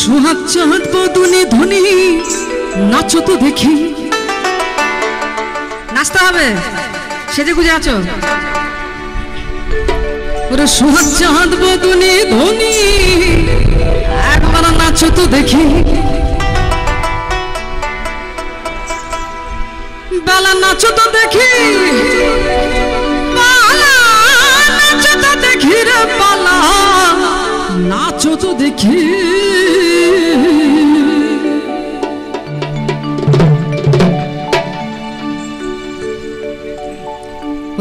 সোহাগ চাঁদ বদনে ধনী নাচো তো দেখি। নাচতে হবে, সেজে গুজে আছো। ওরে সোহাগ চাঁদ বদনে ধনী একবার নাচো তো দেখি। বেলা নাচো তো দেখি, বালা নাচো তো দেখি রে বালা নাচো তো দেখি।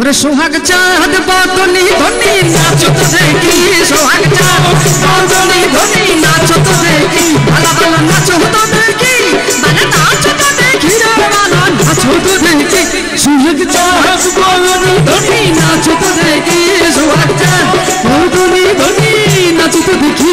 ওরে সোহাগ চাঁদ বদনে ধনী নাচো তো দেখি। সোহাগ চাঁদ বদনে ধনী নাচো তো দেখি। বালা বালা নাচো তো দেখি, বালা নাচো তো দেখি রে বালা নাচো তো দেখি। সোহাগ চাঁদ বদনে ধনী নাচো তো দেখি। সোহাগ চাঁদ বদনে ধনী নাচো তো দেখি।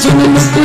Chunu